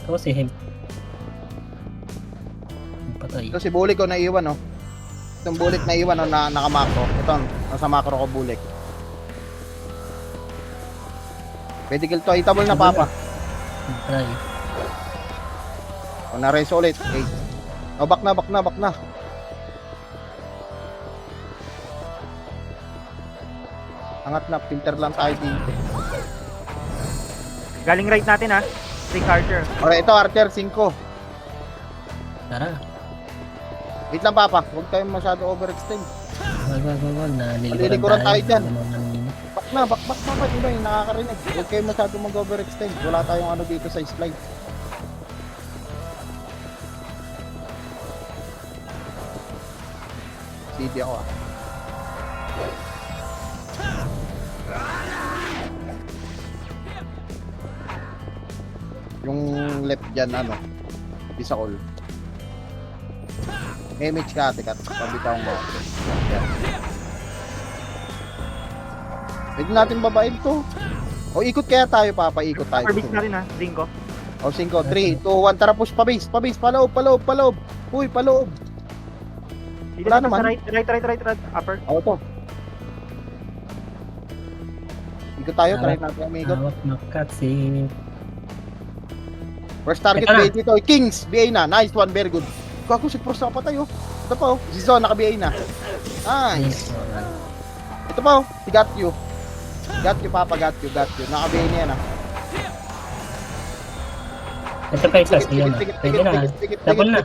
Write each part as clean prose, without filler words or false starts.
Ito si Hemp. Patay. Ito si Bulik ko naiwan, no? Itong Bulik na iwan, no, na nakamakro. Ito, nasa makro ko Bulik. Pwede kill to, hitable na papa. Patay. O, na-res ulit. Okay. O, back na. Angat na, filter lang tayo dito. Galing right natin ha. Rick Archer. O, ito, Archer 5. Tara. Wait lang papa, huwag tayo masyado overextend. Wag. Malilikuran tayo dyan. Naman. Back papa, iba yung nakakarinig. Huwag kayo masyado mag-overextend. Wala tayong ano dito sa slide. CD ako ah. Yung left dyan ano, isa all. Image ka ate, pabitaw mo. Yan. Pwede natin babain to. O ikot kaya tayo papa, ikot tayo. Upper base natin ha. Zinko. O 5, 3, 2, 1, tara push pa base, paloob. Uy, paloob. Dito Wala sa naman. right. Upper. O to. Ikot tayo, try natin umikot. Hawak na kasi. First target Teka na. BA dito, Kings, BA na, nice one, very good. Kako si Pros nakapatay oh. Ito pa oh, si Zon naka-BA na. Nice. Ito pa oh, he got you. Got you papa, got you. Naka-BA niya na. Ito pa isa siya na. Pwede na. Double na.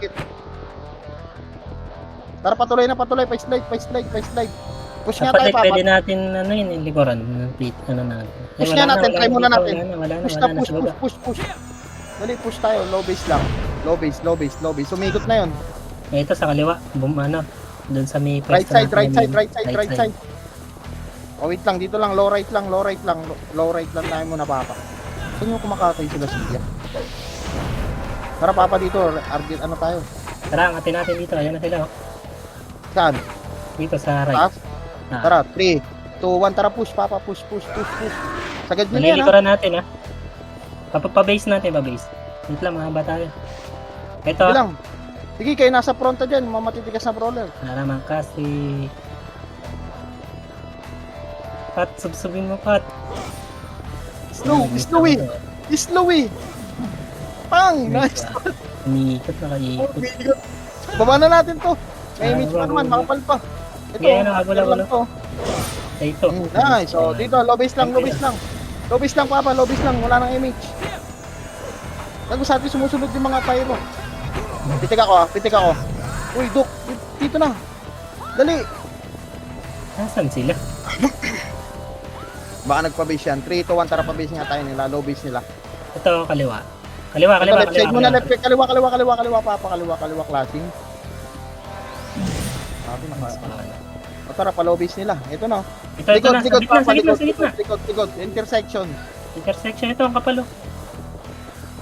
Tara patuloy, pa-slide. Push nga tayo Dapat papa. pwede natin ano yun, likuran. Ano natin. Push nga natin, try muna natin. Wala Push na sa baba. push. Dali, push tayo, low base lang. Low base. Sumikot na yun. Ito sa kaliwa, ano, doon sa may Right pwesto side. natin. Oh, wait lang, dito lang, low right lang tayo muna papa. Saan yung kumakatay sila siya? Tara papa dito, argent ano tayo? Tara, angatin natin dito. Ayan na sila. Oh. Saan? Dito sa right. Taas? Ah. Tara, 3, 2, 1, tara push papa, push. Sagad nyo na yan ha. Malilikuran natin ha. Pa-base natin, pa-base. Wait lang, mahaba tayo. Ito. Bilang. Sige, kayo nasa fronta dyan, mamatitigas na brawler. Para naman kasi. Cut, subsubin mo, cut. Slowy! Pang! Nice! Umiikot, nakaikot. Baba na natin to. May image pa naman, makapal pa. Ito, Sige, ano, wala. lang to. Ito. Nice, so dito, low base lang. Low base lang papa, wala nang image. Bago sa atin sumusunod yung mga pyro. Pitik ako. Uy, Duk, dito na. Dali. Nasaan sila? Baka nagpa-base yan. 3, 2, 1, tara pa-base nga tayo nila. Low base nila. Ito, kaliwa. Ito, left side muna, left side. Kaliwa, papa. Kaliwa, classing. Sabi na o tara, pa-low base nila. Ito na. Ito na. Sa gitna. Likod. Intersection. Intersection ito, ang kapalo.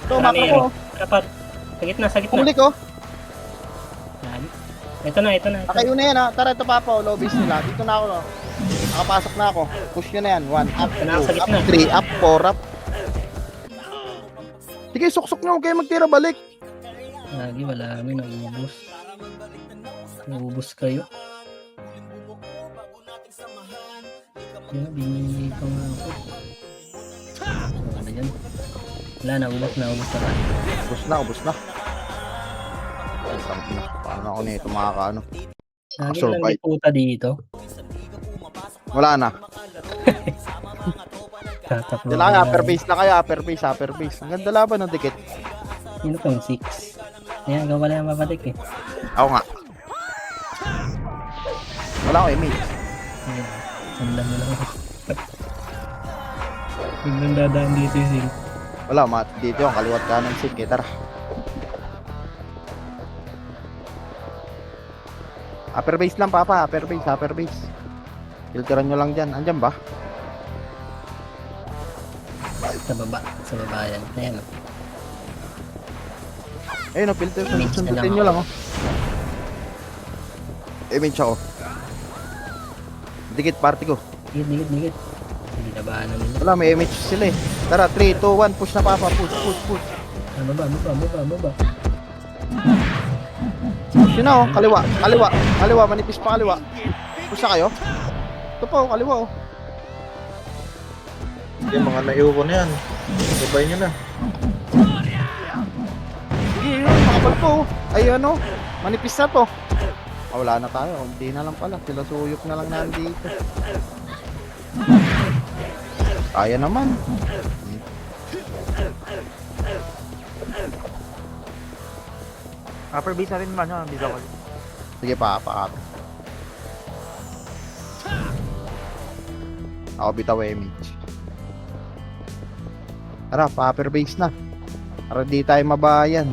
Ito, makro ko. Dapat. Sa gitna. Pulik ko. Yan. Ito na. Nakayo na yan ha. Tara, ito papa. Low base nila. Dito na ako. Nakapasok na ako. Push nyo na yan. 1, up, 2, up, 3, up, 4, up. Sige, suksok nyo. Huwag kayo magtira balik. Lagi wala kami naubos kayo. Yan, binili ko nga ako. Ano yan? Wala, naubos na tayo. Ubus na. Paano ako nito makakaano? Lagi Survive. lang puta dito. Wala na. Tatakbo. Kailangan upper base na kayo. Upper base. Ang ganda laban ng dikit. Sino pang 6? Ayan, gawa lang ang mapatik eh. Ako nga. Wala ko image. Ayan, sandan mo lang ako. Biglang dadaan dito yung sil. Wala, dito yung kaliwat kanan sig. Tara. Upper base lang papa. Upper base. Filteran nyo lang dyan. Andyan ba? Sa baba yan. Ayan o. Ayun o, filter. Image na Sundutin lang nyo lang o. Image ako. Dikit party ko. Dikit. Hindi na ba namin. Wala, may image sila eh. Tara, 3, 2, 1, push na papa. Push. Baba. Push yun na oh, kaliwa, manipis pa kaliwa. Push na kayo. Ito po, kaliwa oh. Yung mga naiuko na yan. Sabay nyo na. Sige yun, makapal po oh. Ay ano, manipis na to. Ah, wala na tayo, hindi na lang pala. Sila suyok na lang nandito. Kaya naman. Upper base natin man, ha? Bizakol. Sige pa. Ako bitaw image. Tara, pa-upper base na. Para di tayo mabayan.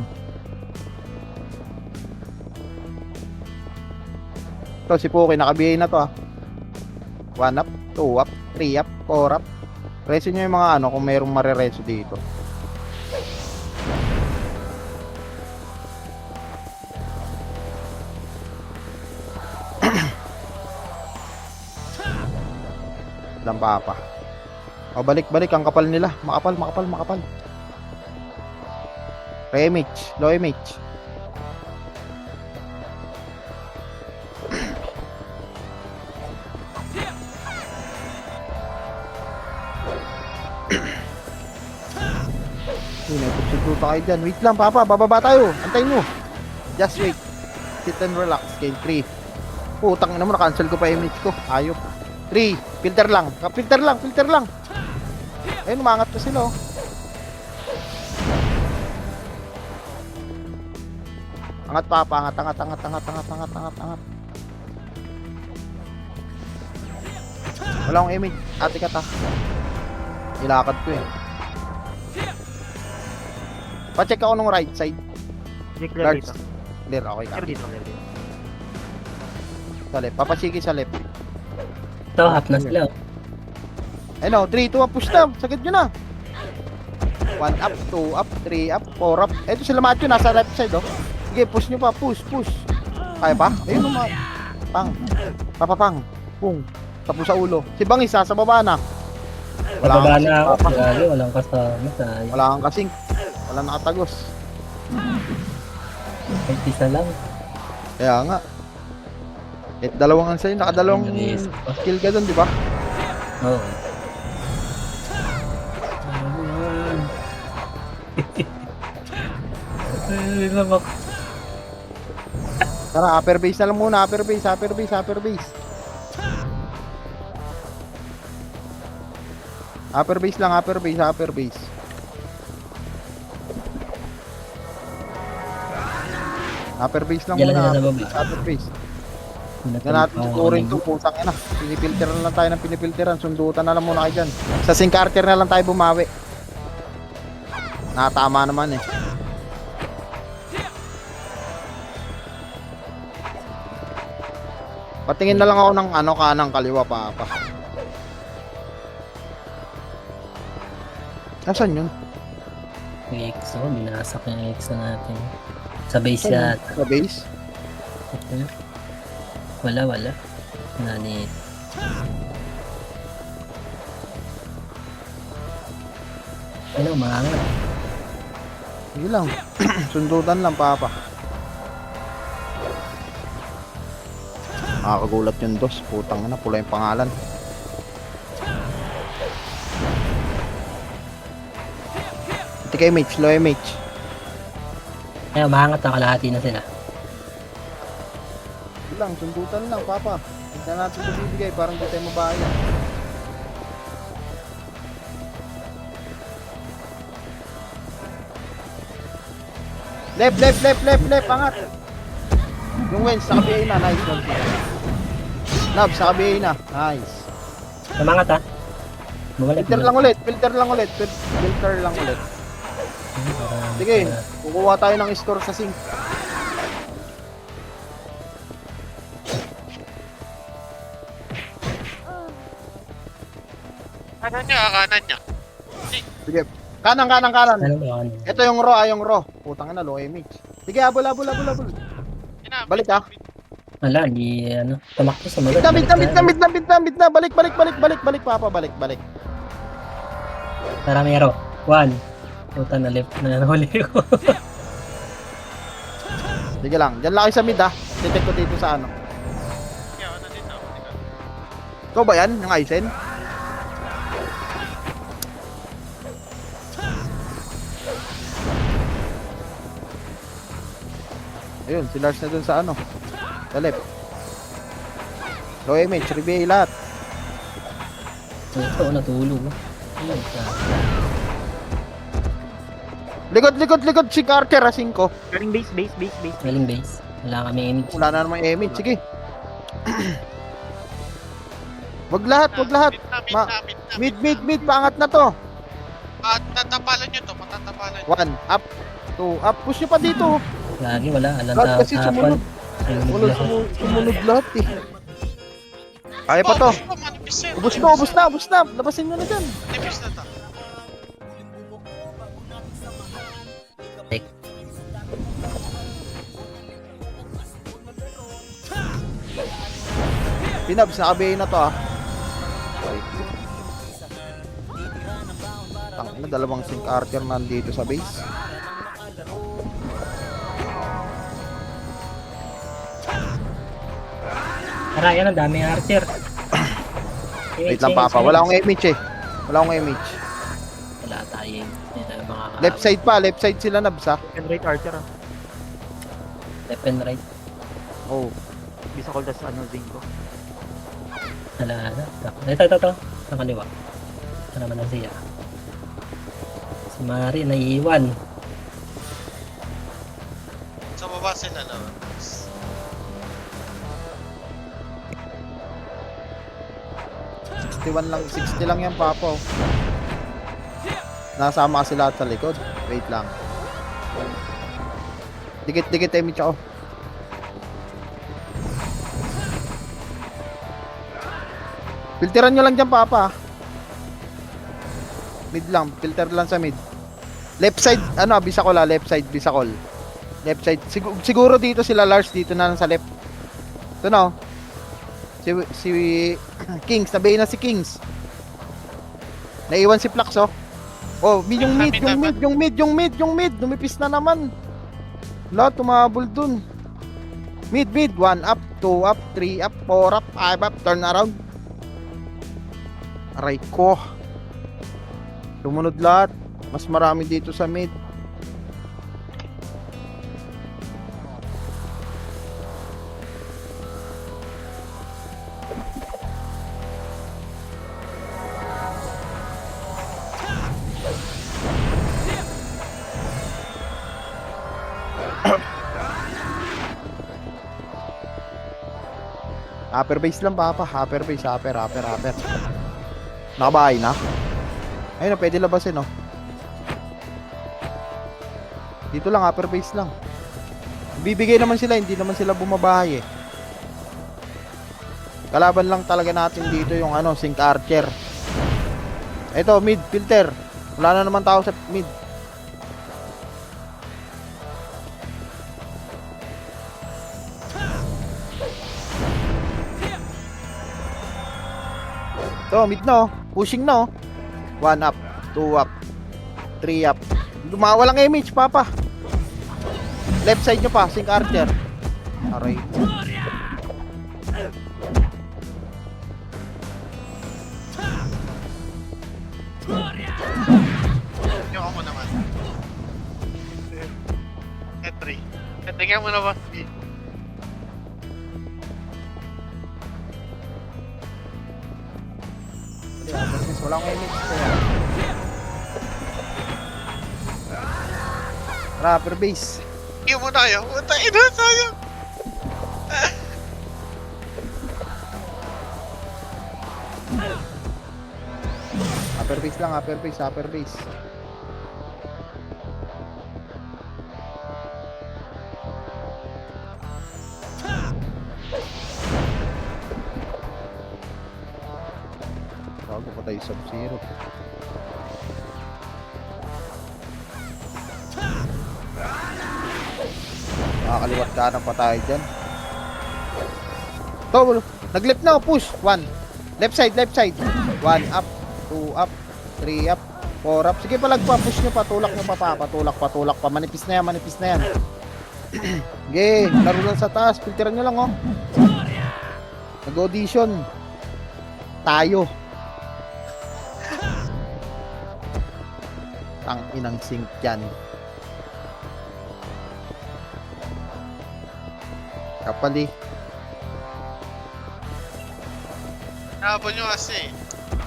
Ito, si Puki, nakabihay na to ah. 1 up, 2 up, 3 up, 4 up. Reso nyo yung mga ano kung mayroong marireso dito. Lampa pa. O balik ang kapal nila. Makapal. Re-image, low image. Nagpupsuto kayo dyan. Wait lang, Papa. Bababa tayo. Antayin mo. Just wait. Sit and relax. Game 3. Putang ina mo. Na-cancel ko pa image ko. Ayop. 3. Filter lang. Filter lang. Ayun, umangat pa sila oh. Angat, Papa. Angat. Wala akong image. Ate ka ta. Ilakad ko eh. Pa-check ako nung right side. Hindi clear Guards. dito. Clear, okay ka. Clear dito. Sa left. Papasiki sa left. Ito, half na sila. Ayun o, 3, 2 up, push na. Sagad nyo na. 1 up, 2 up, 3 up, 4 up. Ito sila Matthew, nasa left side oh. Sige, push nyo pa. Push. Kaya pa? Ayun o, pang. Papapang. Pung. Tapos sa ulo. Si Bangis, sa baba na. Bababa kasing na ako. papa. Grabe, walang kasama. Sayang. Wala kang kasing. Wala nakatagos. Kahit isa lang. Kaya nga. Dalawang ang sa'yo, nakadalawang Yes. skill ka dun, di ba? Oo. Ay, labak. Tara, upper base na lang muna. Upper base. Upper base lang, upper base. Upper base lang Yan lang muna. sa baba. Upper base. Na natin scoring to, putang ina. Pinipilteran na lang tayo ng pinipilteran. Sundutan na lang muna kayo dyan. Sa Sing Carter na lang tayo bumawi. Nakatama naman eh. Patingin na lang ako ng ano, kanang kaliwa, Papa. Nasaan yun? Yung EXO, binasak yung EXO natin. Sa base yan. Sa base? Wala. Nani. Ano, maangat. Sige lang. Sundutan lang, Papa. Nakakagulat yung dos. Putang na, pula yung pangalan. Ito kay MH, low MH. Ayun, maangat na kalahati na sila. Sige lang, sundutan lang, Papa. Hindi na natin ito bibigay, parang di tayo mabayan. Left, angat. Yung Wens, sa KBA na, nice. Nabs, sa KBA na, nice. Maangat ha. Bumalik. Filter lang ulit. Sige, kukuha tayo ng score sa sync. Kanan niya. Sige, kanan. Ano ba? Ano? Ito yung raw. Putang ina, low image. Sige, abol. Balik ah. Wala, di ano. Tumakbo sa magat. Bit na. Balik, Papa, balik. Tara, Mero. 1, Puta na left na nahuli ko. Sige lang. Diyan lang kayo sa mid ha. Titik ko dito sa ano. Ikaw ba yan? Yung Aizen? Ayun, si Lars na dun sa ano. Sa left. Low image, reveal lahat. Ito, natulog. Ayun, Likod, si Carter, 5. Galing base. galing base. Wala kami image. Wala na naman image, sige. Wag lahat. Mid, paangat na to. Matatapalan nyo to, matatapalan nyo. 1, up, 2, up. Push nyo pa dito. Lagi wala. Alam Lahat kasi hapon. sumunod. Sumunod lahat eh. Kaya pa to. Manipis yan. Ubus na. Labasin nyo na dyan. Manipis na to. Pinabs, nakabiyahin na to ah. Tangina, dalawang Sync Archer nandito sa base. Tara, yan ang dami archer. Wait lang papa, wala akong image eh. Wala tayo. Hindi tayo makaka- Left side sila nabs ah. And right archer ah. Left and right. Oh, Bisa ko das ano, Zinko. Wala na. Ito. Sa kaliwa. Ito naman na siya. Si Mari, naiiwan. Sa baba sila lang. 61 lang, 60 lang yan papa oh. Nasama kasi lahat sa likod. Wait lang. Dikit image ako. Filteran nyo lang dyan papa. Mid lang, filter lang sa mid. Left side, ano, Bisacol ah, left side. Left side, siguro dito sila Lars, dito na lang sa left. Ito na oh. Si Kings, nabayin na si Kings. Naiwan si Flax oh. Oh, yung mid. Lumipis na naman. Lahat tumabol dun. Mid, 1 up, 2 up, 3 up, 4 up, 5 up, turn around. Aray ko. Lumunod lahat. Mas marami dito sa mid. Upper base lang papa, upper. Nakabahay na. Ayun, pwede labasin oh. Dito lang, upper base lang. Bibigay naman sila, hindi naman sila bumabahay eh. Kalaban lang talaga natin dito yung ano, Sync Archer. Ito, mid, filter. Wala na naman tao sa mid. Ito, mid na oh. Pushing na oh. 1 up, 2 up, 3 up. Walang image, papa. Left side nyo pa, Sync Archer. Aray. Yung ako naman. Entry. Tingnan mo naman. Walang image kaya. Rapper base. Yung mo tayo. Puta, ina tayo. Upper base lang, upper base. Bago pa tayo Sub-Zero. Makakaliwat kanan pa tayo dyan. To, nag-left na, push. 1. Left side. 1 up, 2 up, 3 up, 4 up. Sige, palagpa-push nyo pa. Tulak nyo pa pa. Patulak pa. Manipis na yan. Sige, laro lang sa taas. Filteran nyo lang, oh. Nag-audition. Tayo. Tang inang sink yan. Kapali. Nakabon nyo kasi.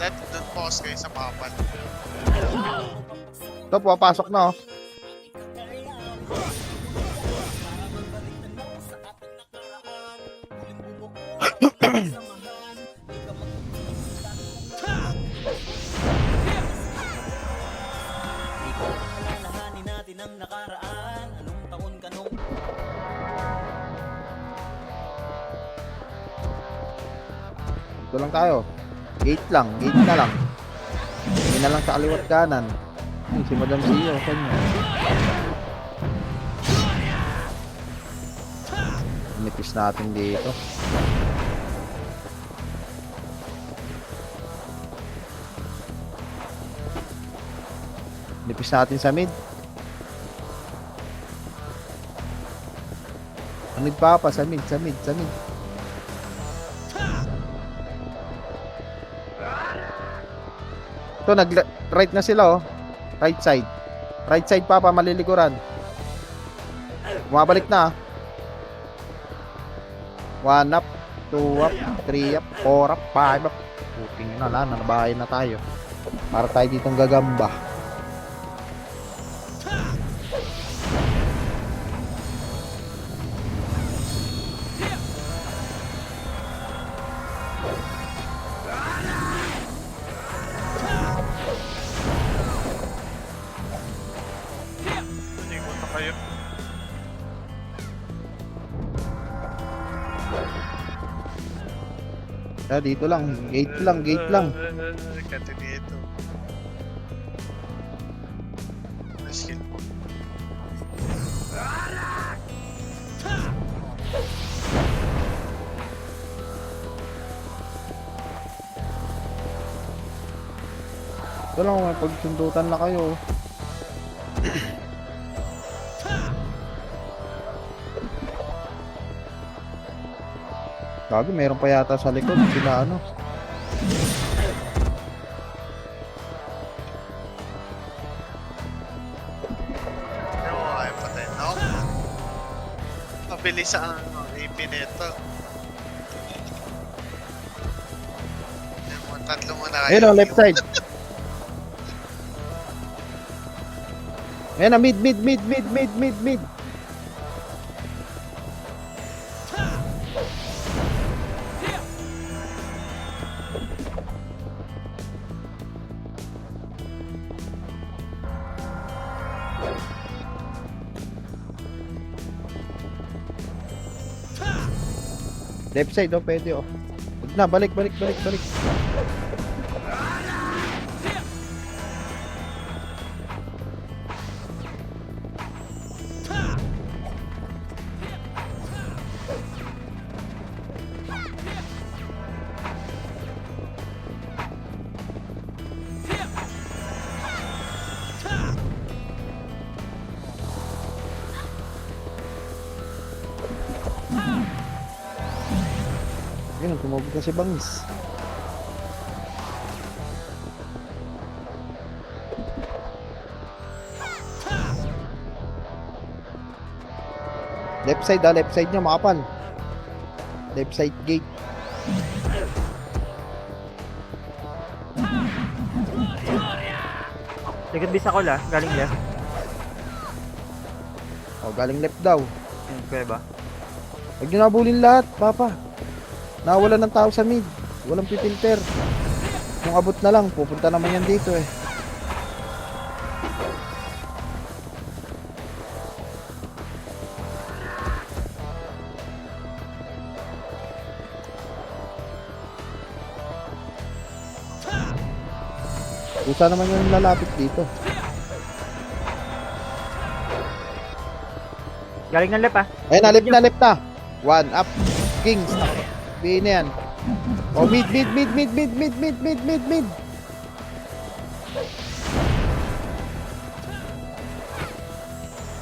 Dati doon focus kayo sa kapal. Ito, pumapasok na, oh. Dito lang tayo. Gate na lang. Hindi na lang sa kaliwat kanan. Ay, si Madam CEO, kanya. Nipis natin dito. Nipis natin sa mid. Ang nagpapa sa mid. Ito, nag-right na sila, oh. Right side. Right side, papa, malilikuran. Bumabalik na, 1 up, 2 up, 3 up, 4 up, 5 up. Puting na lang, nabahay na tayo. Para tayo ditong gagamba. Ikot na kayo. Dito lang, gate lang. Kati dito. Skill po. Ito lang, may pagsundutan na kayo. Gabi, meron pa yata sa likod. Sila ano. Pero kaya patay na ako. Mabilis ang AP nito. Yung mga tatlo muna kayo. Ayun, left side. Ayun, mid. Left side, oh, pwede, oh. Huwag na, balik. Ayun, tumubog na si Bangis. Left side niya, makapal. Left side gate. Likod Bisacol galing left. Oh, galing left daw. Ayun, kuweba. Huwag nyo nabulin lahat, papa. Nawala ng tao sa mid. Walang pipilter. Kung abot na lang, pupunta naman yan dito eh. Kusa naman yung lalapit dito. Galing ng left Ayun, nalip na. 1 up. Kings. Bihin na yan. Oh, mid.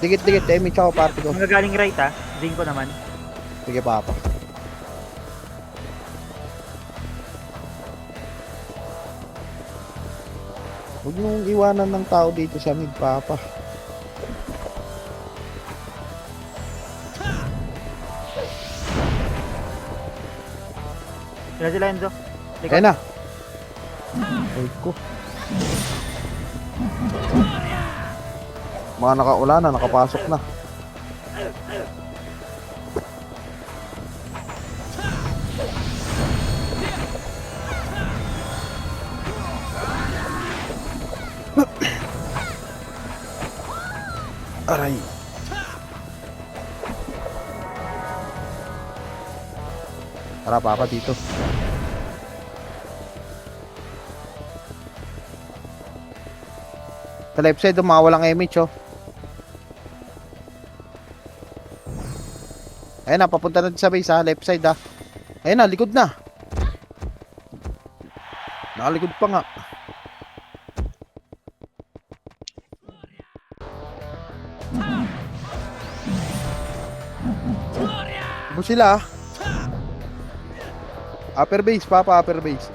Dikit-dikit, image ako, party ko. Mga galing right ha. Zing ko naman. Sige, Papa. Huwag mong iwanan ng tao dito sa mid, Papa. Sila Enzo. Kaya na. Ay ko. Mga nakaula na, nakapasok na. Aray. Tara, Papa, dito. Sa left side, mawalang image, oh. Ayun na, papunta na sa base, ha. Left side, ha. Ayun na, likod na. Nakalikod pa nga. Ibo sila, ha. Upper base, Papa, upper base.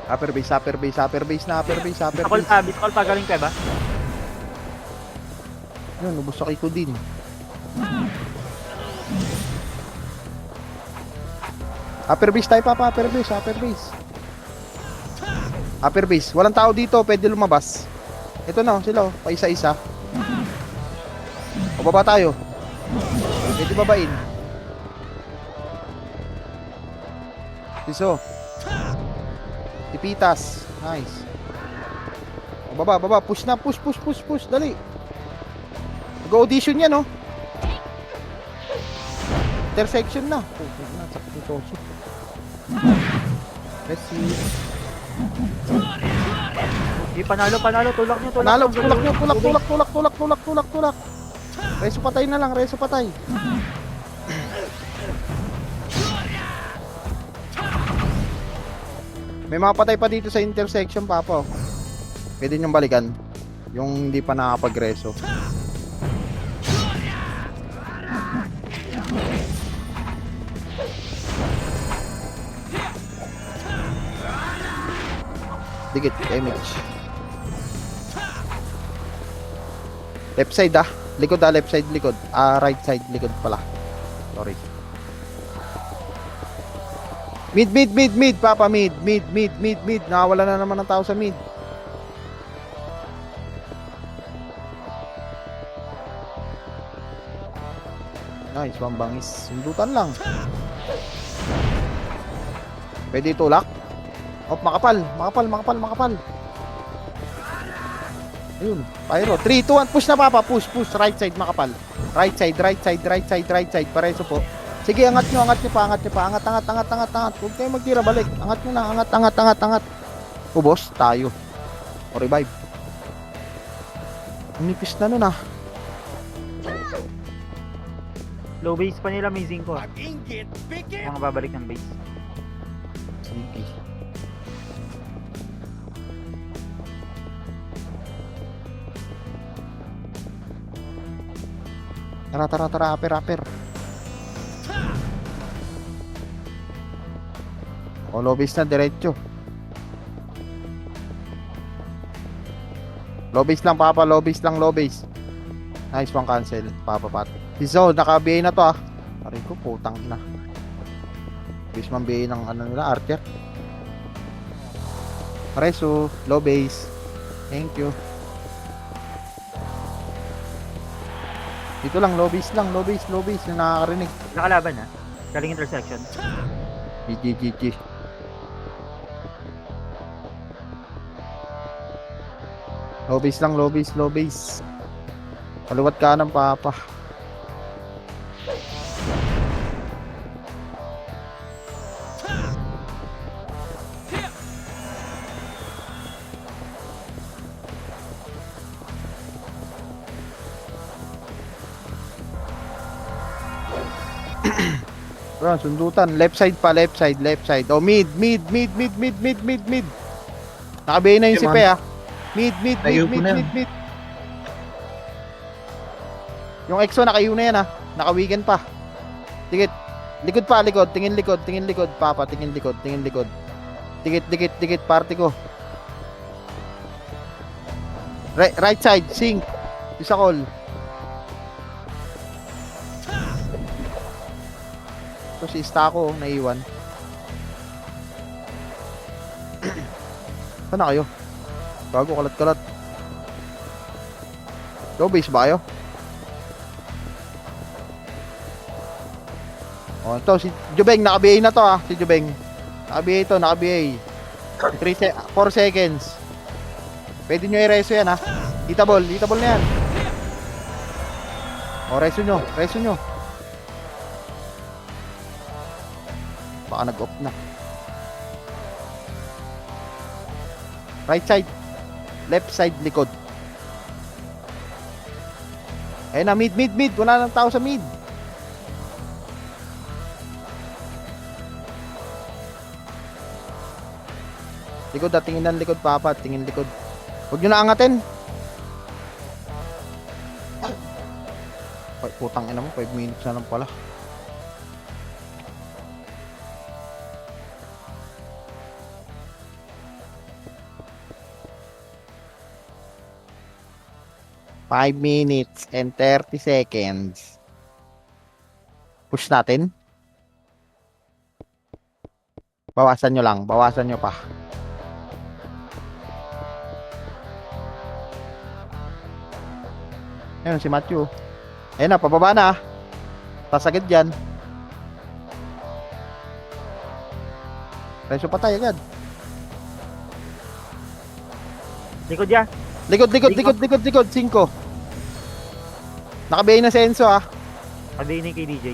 Upper base, upper base, upper base na, upper base, upper base. Bisa call pa galing Cueva. Yun, ubos sa ko din. Upper base tayo, Papa, upper base, upper base. Upper base, walang tao dito, pwede lumabas. Ito na, sila, pa isa-isa. O baba tayo. Pwede babain. Piso. Tipitas. Nice. O baba, baba, push na, push, push, push, push, dali. Mag-audition yan, oh. Intersection na. Sakit nito. Let's see. Di panalo, tulak nyo, Panalo, tulak nyo, tulak. Reso patay na lang, reso patay. May mga patay pa dito sa intersection, Papa. Pwede nyong balikan. Yung hindi pa nakapag-reso. Dikit, image. Left side, ah. Likod, ah. Left side, likod. Right side, likod pala. Sorry. Mid, Papa, mid. Nakawala na naman ng tao sa mid. Nice, pambangis. Sundutan lang. Pwede itulak. Oh, makapal. Ayun, pyro. 3, 2, 1, push na, Papa. Push. Right side, makapal. Right side. Pareso po. Sige, angat nyo pa. Angat. Huwag kayo magtira, balik. Angat nyo na, angat. Ubos, tayo. O revive. Nipis na nun, ah. Low base pa nila, amazing ko. Mga babalik ng base. Sige. Tara, upper. O, low base na, diretso. Low base lang, Papa, low base. Nice, one cancel, Papa, pati. So, naka-BA na to, ah. Aray ko, putang na. Base man BA ng ano nila, Archer. Reso, low base. Thank you. Dito lang, low base. Yung nakakarinig. Nakalaban ha. Galing intersection. GG. Low base. Kaliwat kanan, Papa. Bro, sundutan. Left side. Oh, mid. Nakabay na yung si Pe, ah. Mid. Naiupo na yan. Mid. Yung EXO nakayo na yan ha. Nakawigan pa. Dikit. Likod pa, likod. Tingin likod. Papa, tingin likod. Dikit. Party ko. Right side, sink. Isa call. Ito si Stako, naiwan. Saan na kayo? Bago, kalat-kalat. Low base ba kayo? Oh, ito si Jubeng, naka-BA na to ah, si Jubeng. Naka-BA. 4 seconds. Pwede nyo i-reso yan ah. Hitable na yan. O, reso nyo. Baka nag-off na. Right side. Left side, likod. Ayun na, mid. Wala nang tao sa mid. Likod ah, tingin ng likod, Papa. Tingin likod. Huwag nyo na angatin. Ay, putang ina mo, 5 minutes na lang pala. Five minutes and 30 seconds. Push natin. Bawasan nyo pa. Ayun si Matthew. Ayun na, pababa na. Tasagad dyan. Reso patay agad. Likod ya. Likod. 5. Nakabay na si Enzo ah. Sabihin ni kay DJ.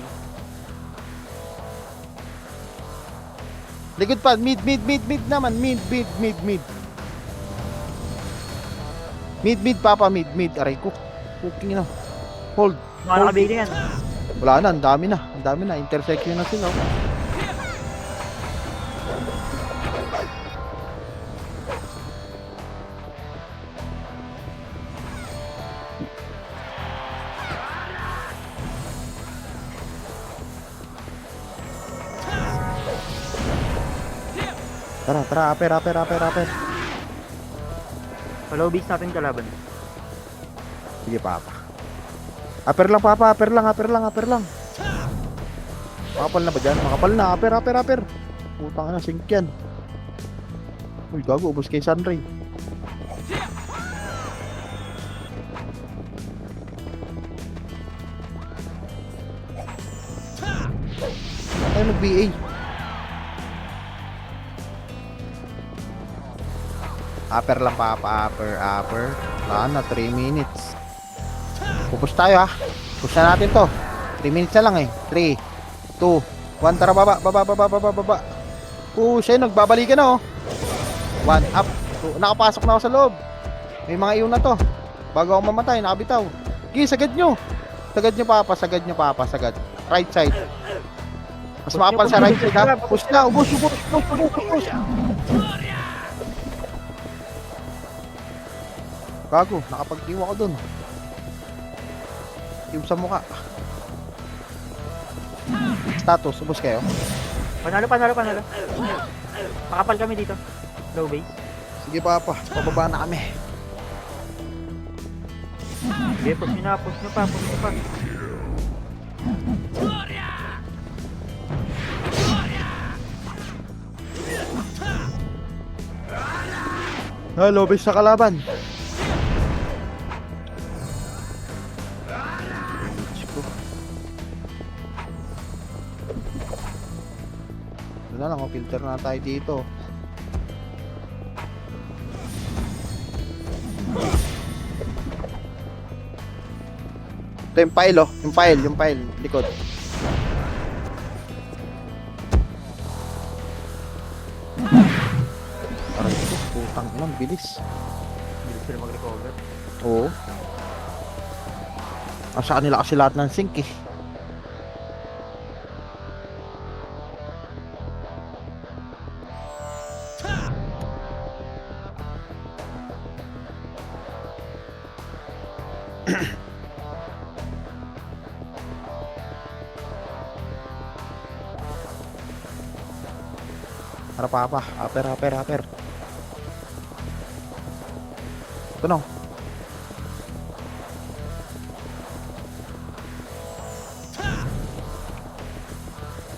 Likod pa. Mid naman. Mid. Mid, Papa. Mid. Aray ko. Cooking na. Hold. Mga nakabihin na yan. Wala na. Ang dami na. Intersection na sila. Oh. Tara. Aper. Follow base natin kalaban. Sige, Papa. Aper lang, Papa. Aper lang. Makapal na ba dyan? Makapal na. Aper. Putang na, sink yan. Uy, gago. Ubus kay Sunray. Ay, nag-BA. Aper lang, Papa. Aper. Wala na, 3 minutes. Pupush tayo ha. Push na natin to. 3 minutes na lang eh. 3, 2, 1. Tara, baba. Push, nagbabalikan na oh. 1 up. 2. Nakapasok na ako sa loob. May mga iyon na to. Bago ako mamatay, nakabitaw. Sige, sagad nyo, Papa. Right side. Mas makapal sa right side ha. Push na. Ubus. Gago, nakapag-iwa ko dun. Yung sa mukha. Status, ubos kayo. Panalo. Makapal kami dito. Low base. Sige, Papa, pababa na kami. Sige, push nyo pa. Hello, base sa kalaban. Wala lang, filter na tayo dito. Ito yung file oh. Yung file. Likod. Aray ko, putang ina, bilis. Bilis sila mag-recover. Oo. Sa kanila kasi lahat ng sink eh. Tara papa, aper. Ito na.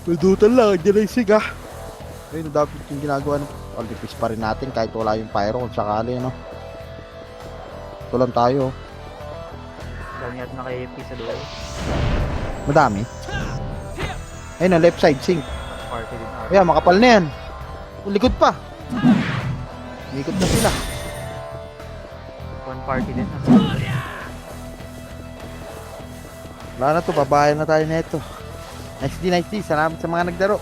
Nadutan lang, dyan ay siga. Ayun, dapat yung ginagawa ng Olympics pa rin natin kahit wala yung pyro kung sakali, no? Ito lang tayo. Dami at naka-AP sa dulo. Madami. Ayun, left side, sink. Party din. Ayan, makapal na yan. Likod pa. Ikot na sila. One party din. Wala na to, babayan na tayo nito. Nice D. Salamat sa mga nagdaro.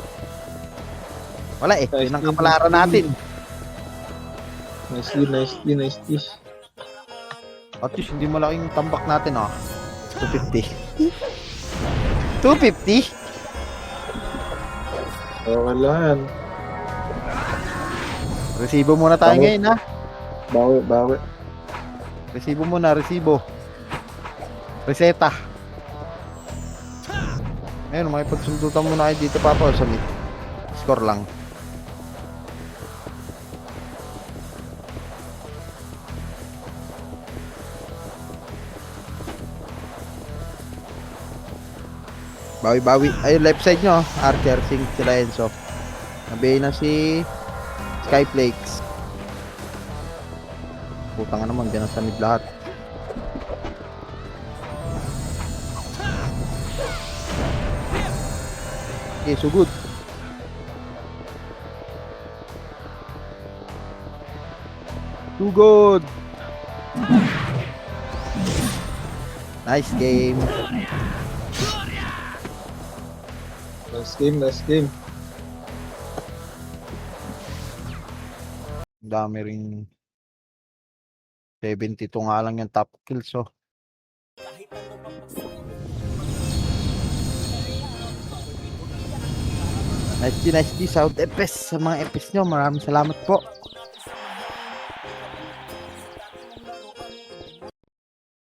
Wala eh, Nice yun ang D, kapalaran nice D. natin. Nice D. At least hindi malaking tambak natin, oh. 250. 250? Okay lang yan. Resibo muna tayo Bawi. ngayon, ha? Bawi. Resibo muna, resibo. Reseta. Ngayon, makipagsundutan muna kayo dito, Papa, sa mid. Score lang. Bawi. Ayun, left side nyo. Archer, Sing, sila Enzo. Nabihin na si Skyflakes. Putang nga naman, dyan sa mid lahat. Okay, so good. Too good. Nice game. Nice game. Ang dami ring 72 nga lang yung top kills, oh. Nice D, South Epes sa mga Epes nyo. Maraming salamat po.